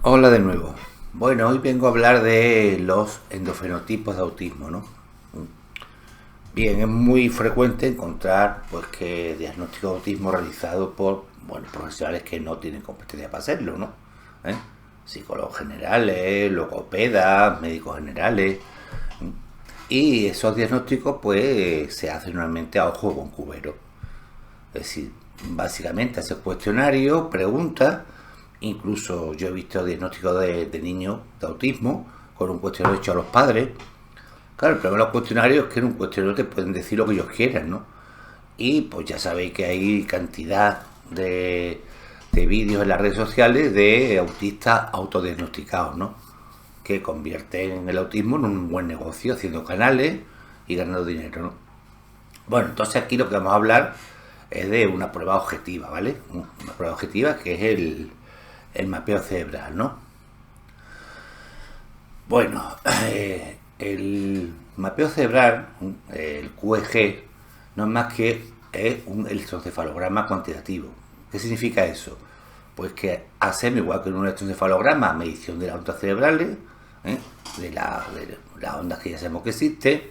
Hola de nuevo. Bueno, hoy vengo a hablar de los endofenotipos de autismo, ¿no? Bien, es muy frecuente encontrar pues que diagnóstico de autismo realizado por profesionales que no tienen competencia para hacerlo, ¿no? ¿Eh? Psicólogos generales, logopedas, médicos generales. Y esos diagnósticos pues se hacen normalmente a ojo con cubero. Es decir, básicamente hace cuestionarios, preguntas. Incluso yo he visto diagnósticos de niños de autismo con un cuestionario hecho a los padres. Claro, el problema de los cuestionarios es que en un cuestionario te pueden decir lo que ellos quieran, ¿no? Y pues ya sabéis que hay cantidad de vídeos en las redes sociales de autistas autodiagnosticados, ¿no? Que convierten el autismo en un buen negocio, haciendo canales y ganando dinero, ¿no? Bueno, entonces aquí lo que vamos a hablar es de una prueba objetiva, ¿vale? Una prueba objetiva que es el mapeo cerebral, ¿no? Bueno, el mapeo cerebral, el QEG, no es más que un electroencefalograma cuantitativo. ¿Qué significa eso? Pues que hacemos, igual que en un electroencefalograma, medición de las ondas cerebrales, ¿eh? de las ondas que ya sabemos que existen,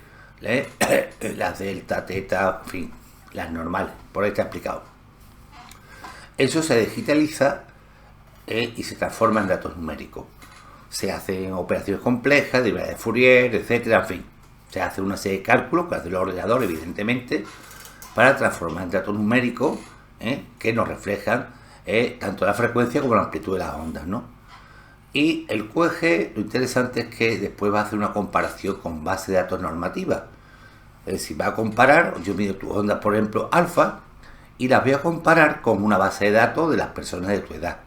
las delta, teta, en fin, las normales, por ahí está explicado. Eso se digitaliza y se transforma en datos numéricos. Se hacen operaciones complejas, de de Fourier, etcétera, en fin. Se hace una serie de cálculos que hace el ordenador, evidentemente, para transformar en datos numéricos que nos reflejan tanto la frecuencia como la amplitud de las ondas, ¿no? Y el QEG, lo interesante es que después va a hacer una comparación con base de datos normativa. Es decir, va a comparar, yo mido tus ondas, por ejemplo, alfa, y las voy a comparar con una base de datos de las personas de tu edad,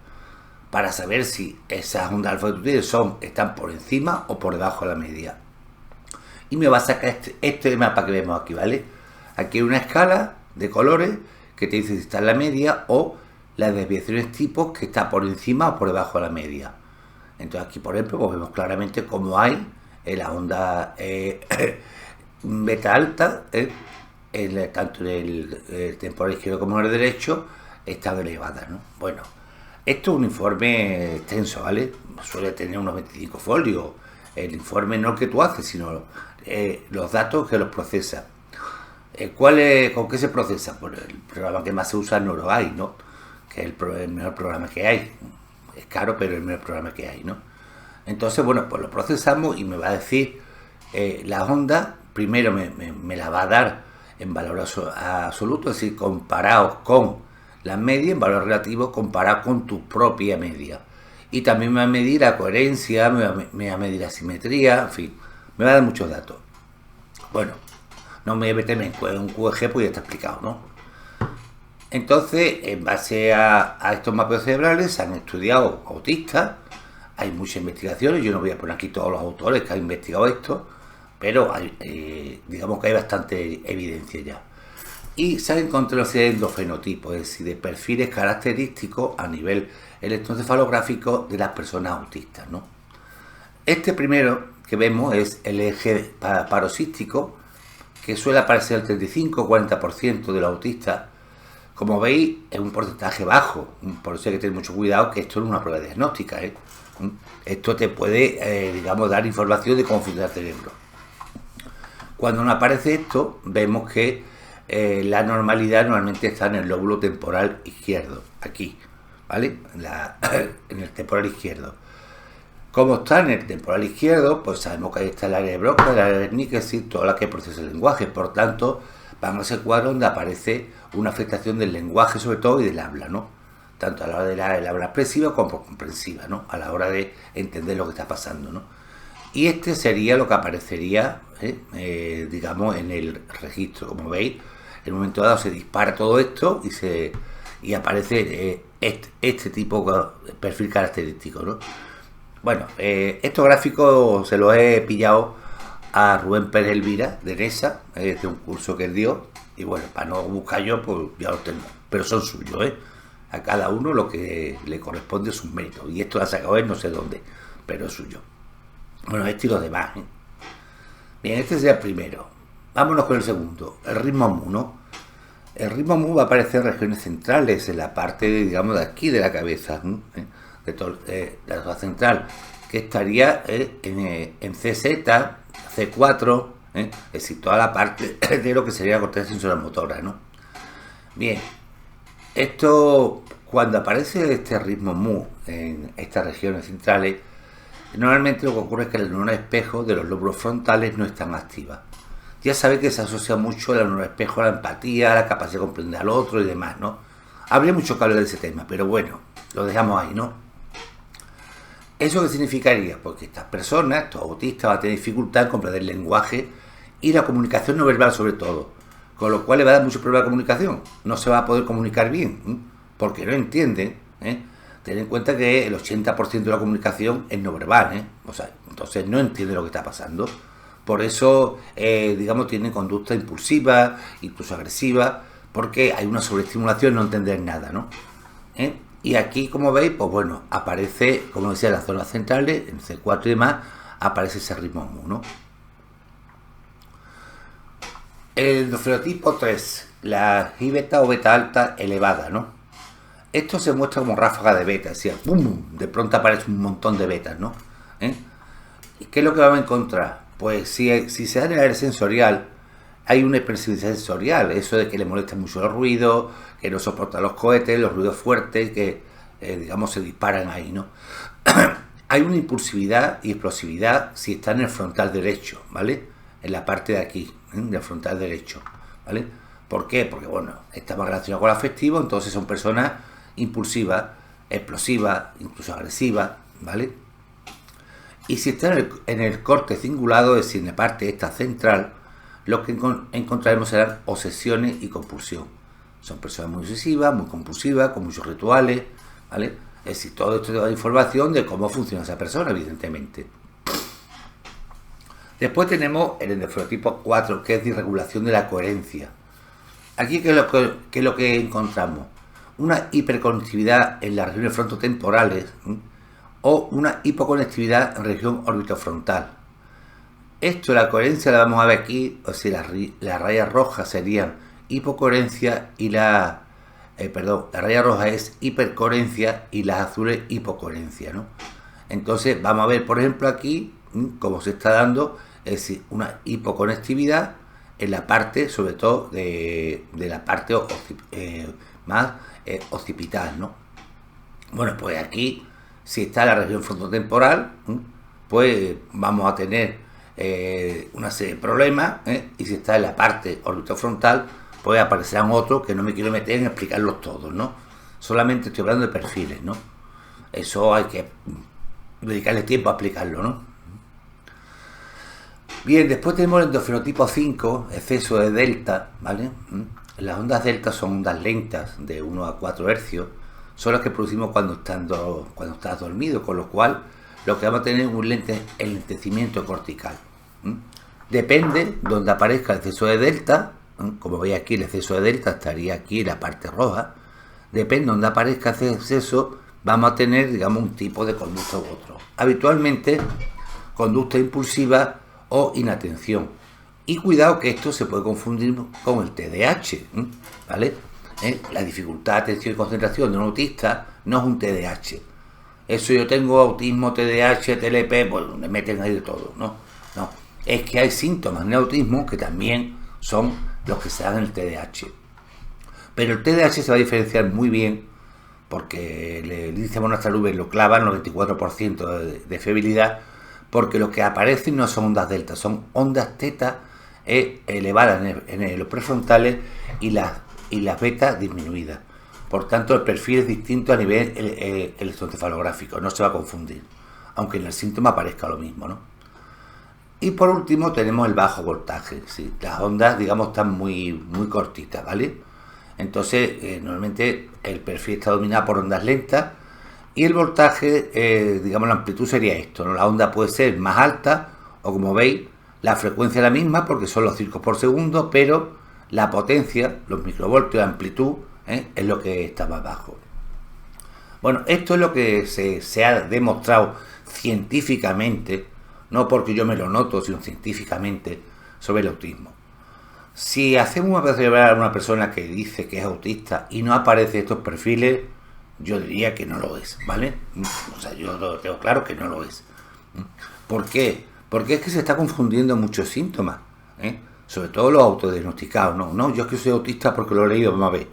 para saber si esas ondas alfa que tú tienes están por encima o por debajo de la media. Y me va a sacar este mapa que vemos aquí, ¿vale? Aquí hay una escala de colores que te dice si está en la media o las desviaciones tipos que está por encima o por debajo de la media. Entonces aquí, por ejemplo, pues vemos claramente cómo hay la onda beta alta, tanto en el temporal izquierdo como en el derecho, están elevadas, ¿no? Bueno, esto es un informe extenso, ¿vale? Suele tener unos 25 folios. El informe no el que tú haces, sino los datos que los procesa. ¿Con qué se procesa? Pues el programa que más se usa es NeuroEye, ¿no? Que es el mejor programa que hay. Es caro, pero es el mejor programa que hay, ¿no? Entonces, bueno, pues lo procesamos y me va a decir las ondas. Primero me la va a dar en valor absoluto, es decir, comparados con la media, en valor relativo comparado con tu propia media. Y también me va a medir la coherencia, me va a medir la simetría, en fin, me va a dar muchos datos. Bueno, no me meterme en un QEG, pues ya está explicado, ¿no? Entonces, en base a estos mapeos cerebrales, se han estudiado autistas, hay muchas investigaciones, yo no voy a poner aquí todos los autores que han investigado esto, pero digamos que hay bastante evidencia ya. Y se han encontrado una serie de endofenotipos, es decir, de perfiles característicos a nivel electroencefalográfico de las personas autistas, ¿no? Este primero que vemos es el eje paroxístico, que suele aparecer el 35-40% de los autistas. Como veis, es un porcentaje bajo, por eso hay que tener mucho cuidado, que esto no es una prueba diagnóstica, ¿eh? Esto te puede, digamos, dar información de cómo funciona el cerebro. Cuando no aparece esto, vemos que la normalidad normalmente está en el lóbulo temporal izquierdo, aquí, ¿vale? En el temporal izquierdo. Como está en el temporal izquierdo, pues sabemos que ahí está el área de Broca, el área de Wernicke, es decir, toda la que procesa el lenguaje. Por tanto, van a ser cuadros donde aparece una afectación del lenguaje, sobre todo, y del habla, ¿no? Tanto a la hora del habla expresiva como comprensiva, ¿no? A la hora de entender lo que está pasando, ¿no? Y este sería lo que aparecería, digamos, en el registro. Como veis, en un momento dado se dispara todo esto y aparece este tipo de perfil característico, ¿no? Bueno, estos gráficos se los he pillado a Rubén Pérez Elvira, de NESA, de un curso que él dio. Y bueno, para no buscar yo, pues ya los tengo. Pero son suyos, ¿eh? A cada uno lo que le corresponde sus méritos. Y esto lo ha sacado él no sé dónde, pero es suyo. Bueno, este y los demás, ¿eh? Bien, este sería el primero. Vámonos con el segundo, el ritmo mu, ¿no? El ritmo mu va a aparecer en regiones centrales, en la parte, digamos, de aquí de la cabeza, ¿eh? la zona central, que estaría en CZ, C4, es decir, toda la parte de lo que sería la corteza sensorio-motora, ¿no? Bien, esto, cuando aparece este ritmo mu en estas regiones centrales, normalmente lo que ocurre es que la neurona espejo de los lóbulos frontales no están activas. Ya sabéis que se asocia mucho la neurona espejo a la empatía, a la capacidad de comprender al otro y demás, ¿no? Habría mucho que hablar de ese tema, pero bueno, lo dejamos ahí, ¿no? ¿Eso qué significaría? Pues que estas personas, estos autistas, van a tener dificultad en comprender el lenguaje y la comunicación no verbal sobre todo, con lo cual le va a dar mucho problema de comunicación. No se va a poder comunicar bien, porque no entienden, Ten en cuenta que el 80% de la comunicación es no verbal, O sea, entonces no entiende lo que está pasando. Por eso, digamos, tienen conducta impulsiva, incluso agresiva, porque hay una sobreestimulación, no entender nada, ¿no? Y aquí, como veis, pues bueno, aparece, como decía, en las zonas centrales, en C4 y demás, aparece ese ritmo mu, ¿no? El fenotipo 3, la I beta o beta alta elevada, ¿no? Esto se muestra como ráfaga de beta, es decir, ¡pum!, de pronto aparece un montón de betas, ¿no? ¿Y qué es lo que vamos a encontrar? Pues si se da en el área sensorial, hay una hipersensibilidad sensorial, eso de que le molesta mucho los ruidos, que no soporta los cohetes, los ruidos fuertes, que, digamos, se disparan ahí, ¿no? Hay una impulsividad y explosividad si está en el frontal derecho, ¿vale? En la parte de aquí, del frontal derecho, ¿vale? ¿Por qué? Porque, bueno, está más relacionado con el afectivo, entonces son personas impulsivas, explosivas, incluso agresivas, ¿vale? Y si está en el corte cingulado, es decir, en la parte esta central, lo que encontraremos serán obsesiones y compulsión. Son personas muy obsesivas, muy compulsivas, con muchos rituales, ¿vale? Es decir, todo esto da información de cómo funciona esa persona, evidentemente. Después tenemos el endofenotipo 4, que es disregulación de la coherencia. Aquí, ¿qué es lo que encontramos? Una hiperconectividad en las regiones frontotemporales, o una hipoconectividad en región orbitofrontal. Esto, la coherencia la vamos a ver aquí, o sea, las rayas rojas serían hipocoherencia y la raya roja es hipercoherencia y las azules hipocoherencia, ¿no? Entonces vamos a ver, por ejemplo, aquí cómo se está dando, es decir, una hipoconectividad en la parte, sobre todo, de la parte más occipital, ¿no? Bueno, pues aquí, si está en la región frontotemporal, pues vamos a tener una serie de problemas, y si está en la parte orbitofrontal, pues aparecerán otros que no me quiero meter en explicarlos todos, ¿no? Solamente estoy hablando de perfiles, ¿no? Eso hay que dedicarle tiempo a explicarlo, ¿no? Bien, después tenemos el endofenotipo 5, exceso de delta, ¿vale? Las ondas delta son ondas lentas de 1 a 4 hercios, son las que producimos cuando estás dormido, con lo cual lo que vamos a tener es un enlentecimiento cortical. Depende donde aparezca el exceso de delta, como veis aquí el exceso de delta estaría aquí en la parte roja, depende donde aparezca ese exceso, vamos a tener, digamos, un tipo de conducta u otro. Habitualmente, conducta impulsiva o inatención. Y cuidado que esto se puede confundir con el TDAH, ¿vale? La dificultad de atención y concentración de un autista no es un TDAH. Eso yo tengo autismo, TDAH, TLP, pues me meten ahí de todo, ¿no? No, es que hay síntomas en el autismo que también son los que se dan en el TDAH. Pero el TDAH se va a diferenciar muy bien porque el índice monoastral lo clava en 94% de fiabilidad, porque lo que aparecen no son ondas delta, son ondas teta elevadas en los prefrontales y las beta disminuidas. Por tanto, el perfil es distinto a nivel electroencefalográfico, no se va a confundir, aunque en el síntoma aparezca lo mismo, ¿no? Y por último tenemos el bajo voltaje, ¿sí? Las ondas, digamos, están muy, muy cortitas, ¿vale? Entonces, normalmente el perfil está dominado por ondas lentas y el voltaje, digamos, la amplitud sería esto, ¿no? La onda puede ser más alta o, como veis, la frecuencia es la misma porque son los circos por segundo, pero la potencia, los microvoltios, la amplitud, es lo que está más bajo. Bueno, esto es lo que se ha demostrado científicamente, no porque yo me lo noto, sino científicamente, sobre el autismo. Si hacemos una prueba cerebral a una persona que dice que es autista y no aparece estos perfiles, yo diría que no lo es, ¿vale? O sea, yo lo tengo claro que no lo es. ¿Por qué? Porque es que se está confundiendo muchos síntomas, ¿eh? Sobre todo los autodiagnosticados. No, no, yo es que soy autista porque lo he leído, vamos a ver.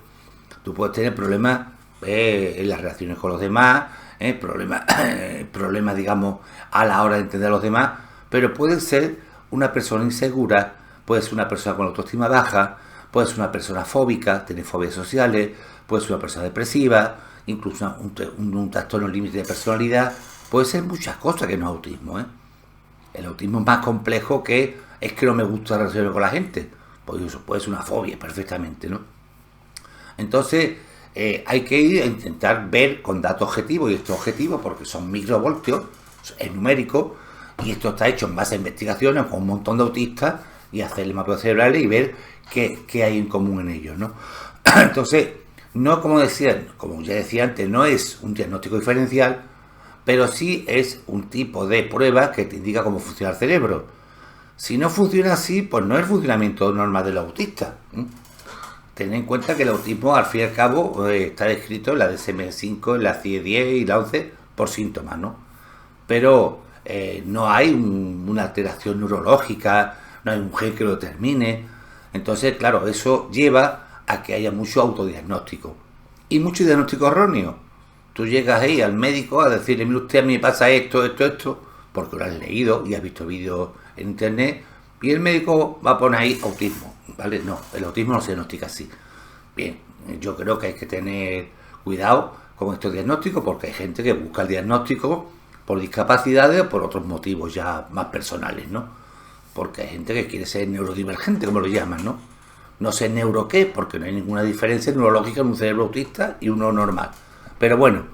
Tú puedes tener problemas en las relaciones con los demás, problemas, digamos, a la hora de entender a los demás, pero puede ser una persona insegura, puede ser una persona con autoestima baja, puede ser una persona fóbica, tener fobias sociales, puede ser una persona depresiva, incluso un trastorno límite de personalidad, puede ser muchas cosas que no es autismo, ¿eh? El autismo es más complejo que es que no me gusta relacionarme con la gente, pues eso puede ser una fobia perfectamente, ¿no? Entonces, hay que ir a intentar ver con datos objetivos, y estos objetivos, porque son microvoltios, es numérico, y esto está hecho en base a investigaciones con un montón de autistas, y hacerle mapeos cerebrales y ver qué hay en común en ellos, ¿no? Entonces, no, como ya decía antes, no es un diagnóstico diferencial, pero sí es un tipo de prueba que te indica cómo funciona el cerebro. Si no funciona así, pues no es el funcionamiento normal del autista. Ten en cuenta que el autismo, al fin y al cabo, está descrito en la DSM-5, en la CIE-10 y la 11 por síntomas, ¿no? Pero no hay una alteración neurológica, no hay un gen que lo determine. Entonces, claro, eso lleva a que haya mucho autodiagnóstico y mucho diagnóstico erróneo. Tú llegas ahí al médico a decirle, mire usted, a mí me pasa esto, porque lo has leído y has visto vídeos en internet, y el médico va a poner ahí autismo, ¿vale? No, el autismo no se diagnostica así. Bien, yo creo que hay que tener cuidado con estos diagnósticos, porque hay gente que busca el diagnóstico por discapacidades o por otros motivos ya más personales, ¿no? Porque hay gente que quiere ser neurodivergente, como lo llaman, ¿no? No sé neuro qué, porque no hay ninguna diferencia neurológica en un cerebro autista y uno normal. Pero bueno,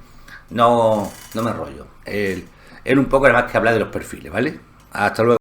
no me enrollo. Era un poco nada más que hablar de los perfiles, ¿vale? Hasta luego.